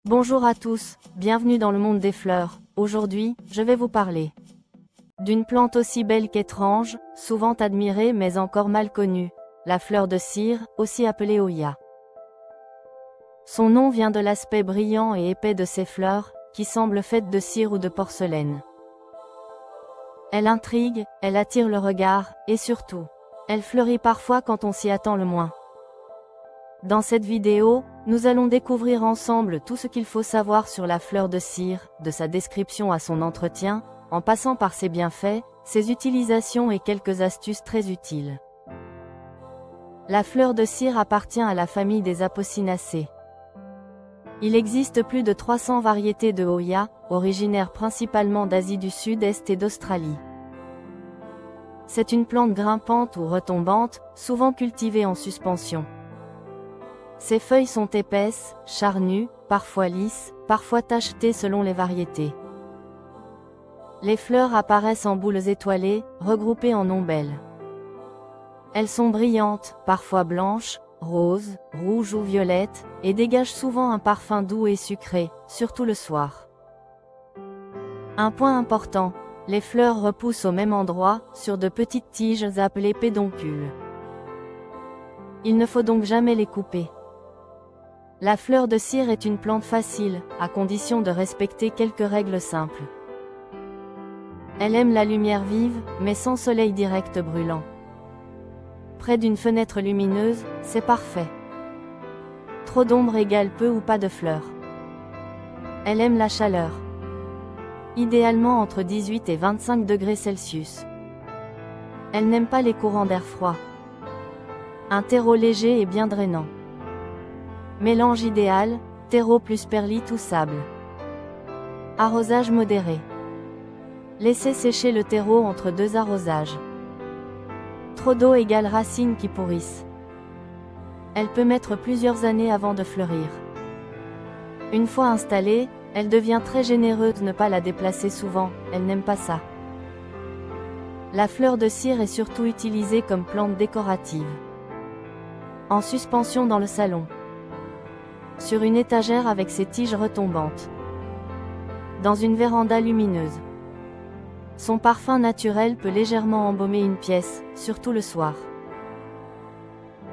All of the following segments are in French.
Bonjour à tous, bienvenue dans le monde des fleurs. Aujourd'hui, je vais vous parler d'une plante aussi belle qu'étrange, souvent admirée mais encore mal connue, la fleur de cire, aussi appelée Hoya. Son nom vient de l'aspect brillant et épais de ses fleurs, qui semblent faites de cire ou de porcelaine. Elle intrigue, elle attire le regard, et surtout, elle fleurit parfois quand on s'y attend le moins. Dans cette vidéo, nous allons découvrir ensemble tout ce qu'il faut savoir sur la fleur de cire, de sa description à son entretien, en passant par ses bienfaits, ses utilisations et quelques astuces très utiles. La fleur de cire appartient à la famille des Apocynaceae. Il existe plus de 300 variétés de Hoya, originaires principalement d'Asie du Sud-Est et d'Australie. C'est une plante grimpante ou retombante, souvent cultivée en suspension. Ses feuilles sont épaisses, charnues, parfois lisses, parfois tachetées selon les variétés. Les fleurs apparaissent en boules étoilées, regroupées en ombelles. Elles sont brillantes, parfois blanches, roses, rouges ou violettes, et dégagent souvent un parfum doux et sucré, surtout le soir. Un point important, les fleurs repoussent au même endroit, sur de petites tiges appelées pédoncules. Il ne faut donc jamais les couper. La fleur de cire est une plante facile, à condition de respecter quelques règles simples. Elle aime la lumière vive, mais sans soleil direct brûlant. Près d'une fenêtre lumineuse, c'est parfait. Trop d'ombre égale peu ou pas de fleurs. Elle aime la chaleur. Idéalement entre 18 et 25 degrés Celsius. Elle n'aime pas les courants d'air froid. Un terreau léger et bien drainant. Mélange idéal, terreau plus perlite ou sable. Arrosage modéré. Laissez sécher le terreau entre 2 arrosages. Trop d'eau égale racines qui pourrissent. Elle peut mettre plusieurs années avant de fleurir. Une fois installée, elle devient très généreuse, ne pas la déplacer souvent, elle n'aime pas ça. La fleur de cire est surtout utilisée comme plante décorative. En suspension dans le salon. Sur une étagère avec ses tiges retombantes. Dans une véranda lumineuse. Son parfum naturel peut légèrement embaumer une pièce, surtout le soir.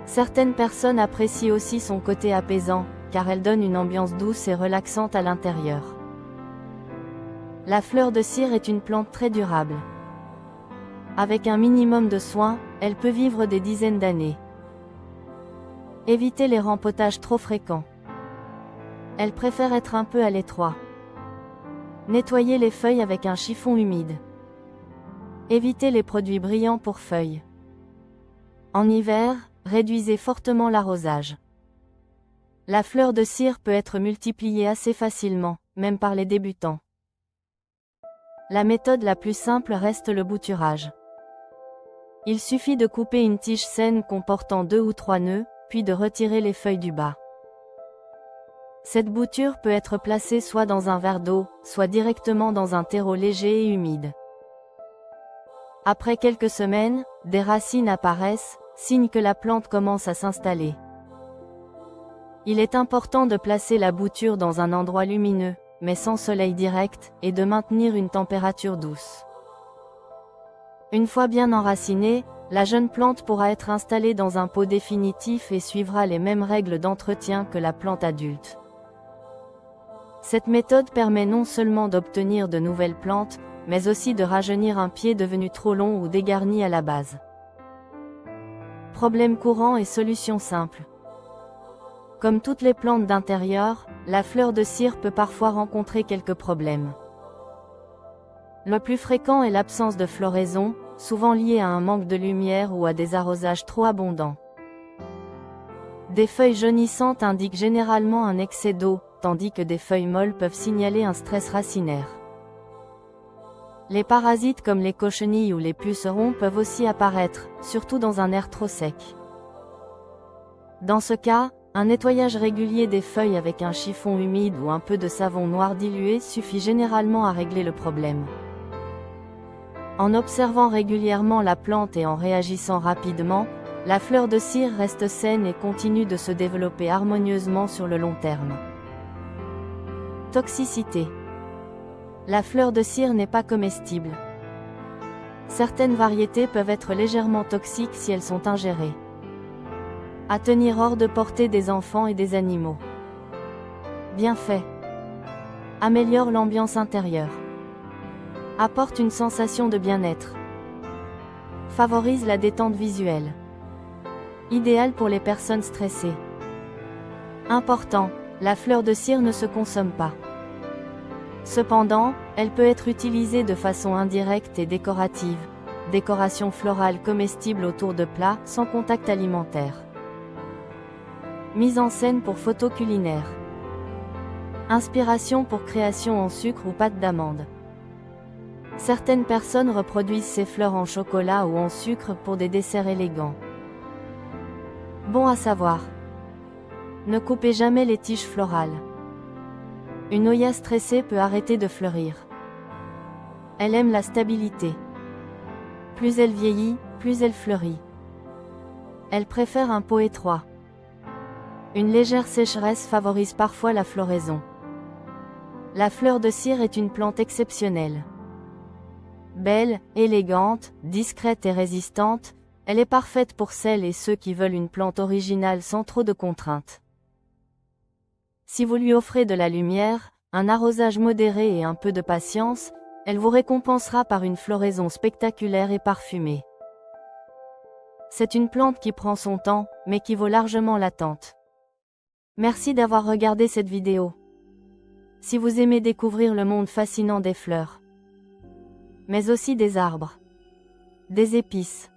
Certaines personnes apprécient aussi son côté apaisant, car elle donne une ambiance douce et relaxante à l'intérieur. La fleur de cire est une plante très durable. Avec un minimum de soins, elle peut vivre des dizaines d'années. Évitez les rempotages trop fréquents. Elle préfère être un peu à l'étroit. Nettoyez les feuilles avec un chiffon humide. Évitez les produits brillants pour feuilles. En hiver, réduisez fortement l'arrosage. La fleur de cire peut être multipliée assez facilement, même par les débutants. La méthode la plus simple reste le bouturage. Il suffit de couper une tige saine comportant 2 ou 3 nœuds, puis de retirer les feuilles du bas. Cette bouture peut être placée soit dans un verre d'eau, soit directement dans un terreau léger et humide. Après quelques semaines, des racines apparaissent, signe que la plante commence à s'installer. Il est important de placer la bouture dans un endroit lumineux, mais sans soleil direct, et de maintenir une température douce. Une fois bien enracinée, la jeune plante pourra être installée dans un pot définitif et suivra les mêmes règles d'entretien que la plante adulte. Cette méthode permet non seulement d'obtenir de nouvelles plantes, mais aussi de rajeunir un pied devenu trop long ou dégarni à la base. Problème courant et solution simple. Comme toutes les plantes d'intérieur, la fleur de cire peut parfois rencontrer quelques problèmes. Le plus fréquent est l'absence de floraison, souvent liée à un manque de lumière ou à des arrosages trop abondants. Des feuilles jaunissantes indiquent généralement un excès d'eau, tandis que des feuilles molles peuvent signaler un stress racinaire. Les parasites comme les cochenilles ou les pucerons peuvent aussi apparaître, surtout dans un air trop sec. Dans ce cas, un nettoyage régulier des feuilles avec un chiffon humide ou un peu de savon noir dilué suffit généralement à régler le problème. En observant régulièrement la plante et en réagissant rapidement, la fleur de cire reste saine et continue de se développer harmonieusement sur le long terme. Toxicité. La fleur de cire n'est pas comestible. Certaines variétés peuvent être légèrement toxiques si elles sont ingérées. À tenir hors de portée des enfants et des animaux. Bienfaits. Améliore l'ambiance intérieure. Apporte une sensation de bien-être. Favorise la détente visuelle. Idéal pour les personnes stressées. Important, la fleur de cire ne se consomme pas. Cependant, elle peut être utilisée de façon indirecte et décorative. Décoration florale comestible autour de plats, sans contact alimentaire. Mise en scène pour photos culinaires. Inspiration pour création en sucre ou pâte d'amande. Certaines personnes reproduisent ces fleurs en chocolat ou en sucre pour des desserts élégants. Bon à savoir. Ne coupez jamais les tiges florales. Une Oya stressée peut arrêter de fleurir. Elle aime la stabilité. Plus elle vieillit, plus elle fleurit. Elle préfère un pot étroit. Une légère sécheresse favorise parfois la floraison. La fleur de cire est une plante exceptionnelle. Belle, élégante, discrète et résistante, elle est parfaite pour celles et ceux qui veulent une plante originale sans trop de contraintes. Si vous lui offrez de la lumière, un arrosage modéré et un peu de patience, elle vous récompensera par une floraison spectaculaire et parfumée. C'est une plante qui prend son temps, mais qui vaut largement l'attente. Merci d'avoir regardé cette vidéo. Si vous aimez découvrir le monde fascinant des fleurs, mais aussi des arbres, des épices,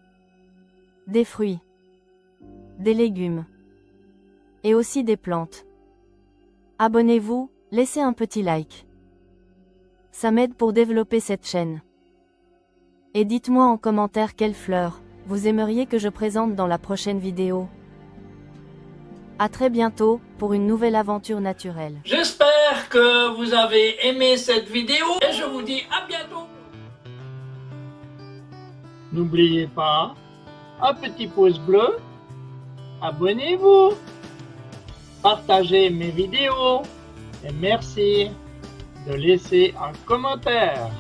des fruits, des légumes, et aussi des plantes, abonnez-vous, laissez un petit like. Ça m'aide pour développer cette chaîne. Et dites-moi en commentaire quelles fleurs vous aimeriez que je présente dans la prochaine vidéo. À très bientôt, pour une nouvelle aventure naturelle. J'espère que vous avez aimé cette vidéo et je vous dis à bientôt. N'oubliez pas, un petit pouce bleu, abonnez-vous, partagez mes vidéos et merci de laisser un commentaire.